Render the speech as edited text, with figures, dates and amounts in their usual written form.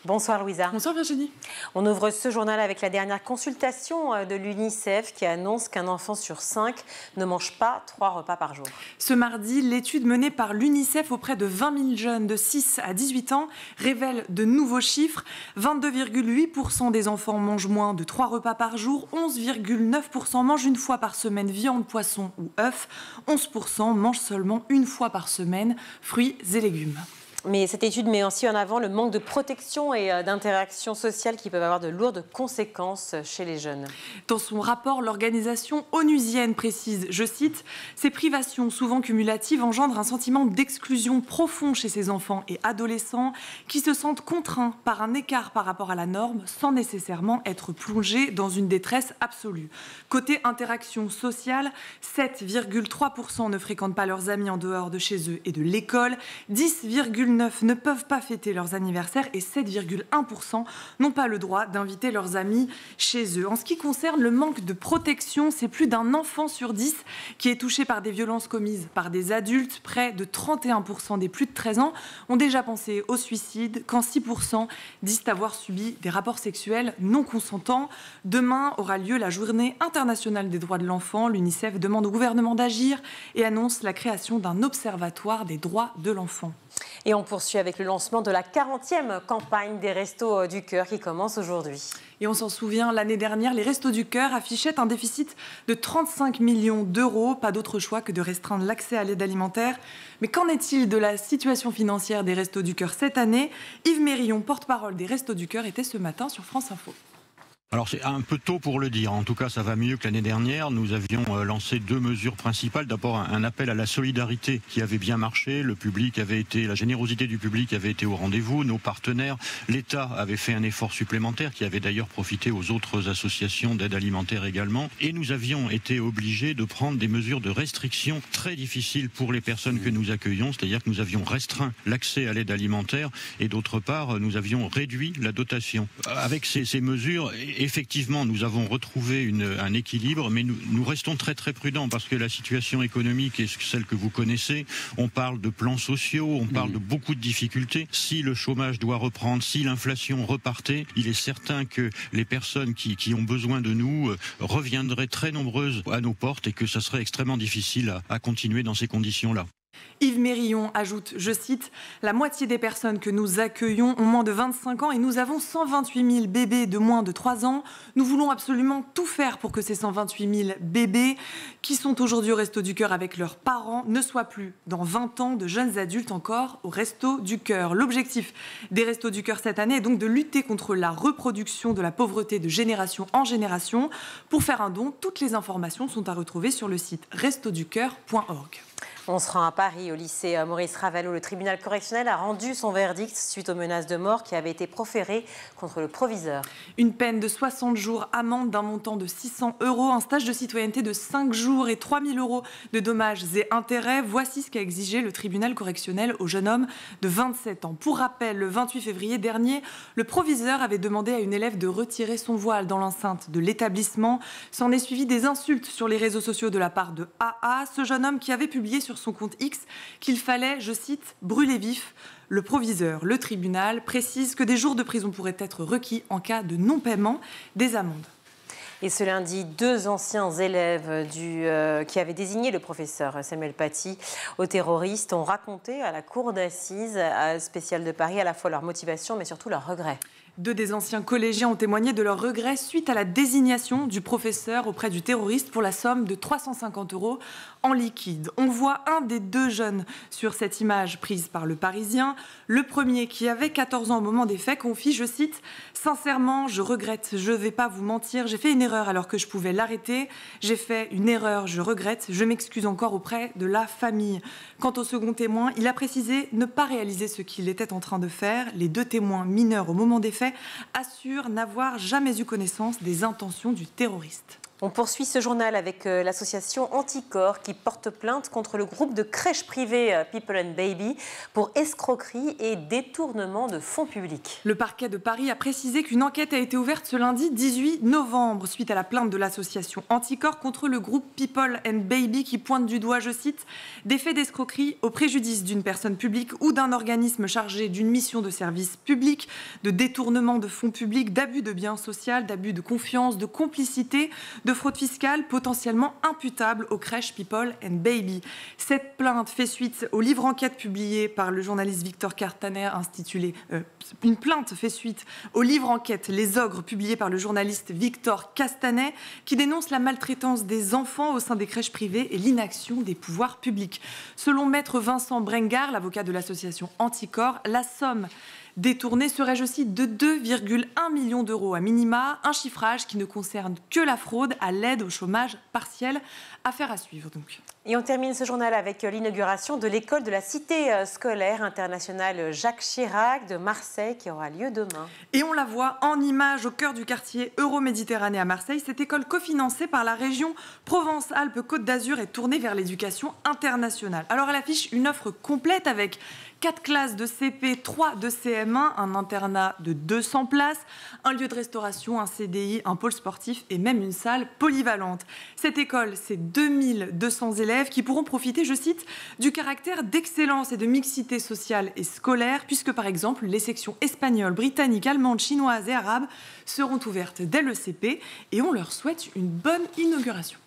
Bonsoir Louisa. Bonsoir Virginie. On ouvre ce journal avec la dernière consultation de l'UNICEF qui annonce qu'un enfant sur 5 ne mange pas 3 repas par jour. Ce mardi, l'étude menée par l'UNICEF auprès de 20 000 jeunes de 6 à 18 ans révèle de nouveaux chiffres. 22,8% des enfants mangent moins de 3 repas par jour, 11,9% mangent une fois par semaine viande, poisson ou œufs, 11% mangent seulement une fois par semaine fruits et légumes. Mais cette étude met aussi en avant le manque de protection et d'interaction sociale qui peuvent avoir de lourdes conséquences chez les jeunes. Dans son rapport, l'organisation onusienne précise, je cite, « Ces privations souvent cumulatives engendrent un sentiment d'exclusion profond chez ces enfants et adolescents qui se sentent contraints par un écart par rapport à la norme sans nécessairement être plongés dans une détresse absolue. » Côté interaction sociale, 7,3% ne fréquentent pas leurs amis en dehors de chez eux et de l'école, 10,9% ne peuvent pas fêter leurs anniversaires et 7,1% n'ont pas le droit d'inviter leurs amis chez eux. En ce qui concerne le manque de protection, c'est plus d'un enfant sur 10 qui est touché par des violences commises par des adultes. Près de 31% des plus de 13 ans ont déjà pensé au suicide, quand 6% disent avoir subi des rapports sexuels non consentants. Demain aura lieu la journée internationale des droits de l'enfant. L'UNICEF demande au gouvernement d'agir et annonce la création d'un observatoire des droits de l'enfant. Et on poursuit avec le lancement de la 40e campagne des Restos du Cœur qui commence aujourd'hui. Et on s'en souvient, l'année dernière, les Restos du Cœur affichaient un déficit de 35 millions d'euros. Pas d'autre choix que de restreindre l'accès à l'aide alimentaire. Mais qu'en est-il de la situation financière des Restos du Cœur cette année? Yves Mérillon, porte-parole des Restos du Cœur, était ce matin sur France Info. Alors c'est un peu tôt pour le dire, en tout cas ça va mieux que l'année dernière. Nous avions lancé 2 mesures principales. D'abord un appel à la solidarité qui avait bien marché, la générosité du public avait été au rendez-vous, nos partenaires, l'État avait fait un effort supplémentaire qui avait d'ailleurs profité aux autres associations d'aide alimentaire également. Et nous avions été obligés de prendre des mesures de restriction très difficiles pour les personnes que nous accueillons, c'est-à-dire que nous avions restreint l'accès à l'aide alimentaire et d'autre part nous avions réduit la dotation. Avec ces mesures, effectivement, nous avons retrouvé un équilibre, mais nous restons très très prudents parce que la situation économique est celle que vous connaissez. On parle de plans sociaux, on parle de beaucoup de difficultés. Si le chômage doit reprendre, si l'inflation repartait, il est certain que les personnes qui ont besoin de nous reviendraient très nombreuses à nos portes et que ça serait extrêmement difficile à continuer dans ces conditions-là. Yves Mérillon ajoute, je cite, « La moitié des personnes que nous accueillons ont moins de 25 ans et nous avons 128 000 bébés de moins de 3 ans. Nous voulons absolument tout faire pour que ces 128 000 bébés qui sont aujourd'hui au Resto du Cœur avec leurs parents ne soient plus, dans 20 ans, de jeunes adultes encore au Resto du Cœur. » L'objectif des Restos du Cœur cette année est donc de lutter contre la reproduction de la pauvreté de génération en génération. Pour faire un don, toutes les informations sont à retrouver sur le site restoducoeur.org. On se rend à Paris, au lycée Maurice Ravel, où le tribunal correctionnel a rendu son verdict suite aux menaces de mort qui avaient été proférées contre le proviseur. Une peine de 60 jours, amende d'un montant de 600 €, un stage de citoyenneté de 5 jours et 3 000 € de dommages et intérêts. Voici ce qu'a exigé le tribunal correctionnel au jeune homme de 27 ans. Pour rappel, le 28 février dernier, le proviseur avait demandé à une élève de retirer son voile dans l'enceinte de l'établissement. S'en est suivi des insultes sur les réseaux sociaux de la part de AA, ce jeune homme qui avait publié sur son compte X qu'il fallait, je cite, « brûler vif ». Le proviseur, le tribunal, précise que des jours de prison pourraient être requis en cas de non-paiement des amendes. Et ce lundi, 2 anciens élèves qui avaient désigné le professeur Samuel Paty au terroriste ont raconté à la cour d'assises spéciale de Paris à la fois leur motivation mais surtout leurs regrets. 2 des anciens collégiens ont témoigné de leurs regrets suite à la désignation du professeur auprès du terroriste pour la somme de 350 € en liquide. On voit un des 2 jeunes sur cette image prise par Le Parisien. Le premier, qui avait 14 ans au moment des faits, confie, je cite, « Sincèrement, je regrette, je ne vais pas vous mentir, j'ai fait une erreur alors que je pouvais l'arrêter. J'ai fait une erreur, je regrette, je m'excuse encore auprès de la famille. » Quant au second témoin, il a précisé ne pas réaliser ce qu'il était en train de faire. Les 2 témoins mineurs au moment des faits assurent n'avoir jamais eu connaissance des intentions du terroriste. On poursuit ce journal avec l'association Anticorps qui porte plainte contre le groupe de crèches privées People and Baby pour escroquerie et détournement de fonds publics. Le parquet de Paris a précisé qu'une enquête a été ouverte ce lundi 18 novembre suite à la plainte de l'association Anticorps contre le groupe People and Baby qui pointe du doigt, je cite, des faits d'escroquerie au préjudice d'une personne publique ou d'un organisme chargé d'une mission de service public, de détournement de fonds publics, d'abus de biens sociaux, d'abus de confiance, de complicité, de fraude fiscale potentiellement imputable aux crèches People and Baby. Cette plainte fait suite au livre enquête publié par le journaliste Victor Castaner intitulé une plainte fait suite au livre enquête Les Ogres publié par le journaliste Victor Castaner qui dénonce la maltraitance des enfants au sein des crèches privées et l'inaction des pouvoirs publics. Selon maître Vincent Brengard, l'avocat de l'association Anticorps, la somme détournée serait, je cite, de 2,1 millions d'euros à minima, un chiffrage qui ne concerne que la fraude à l'aide au chômage partiel. Affaire à suivre donc. Et on termine ce journal avec l'inauguration de l'école de la cité scolaire internationale Jacques Chirac de Marseille qui aura lieu demain. Et on la voit en image au cœur du quartier Euroméditerranée à Marseille. Cette école cofinancée par la région Provence-Alpes-Côte d'Azur est tournée vers l'éducation internationale. Alors elle affiche une offre complète avec 4 classes de CP, 3 de CM1, un internat de 200 places, un lieu de restauration, un CDI, un pôle sportif et même une salle polyvalente. Cette école, c'est 2200 élèves qui pourront profiter, je cite, du caractère d'excellence et de mixité sociale et scolaire, puisque par exemple, les sections espagnoles, britanniques, allemandes, chinoises et arabes seront ouvertes dès le CP et on leur souhaite une bonne inauguration.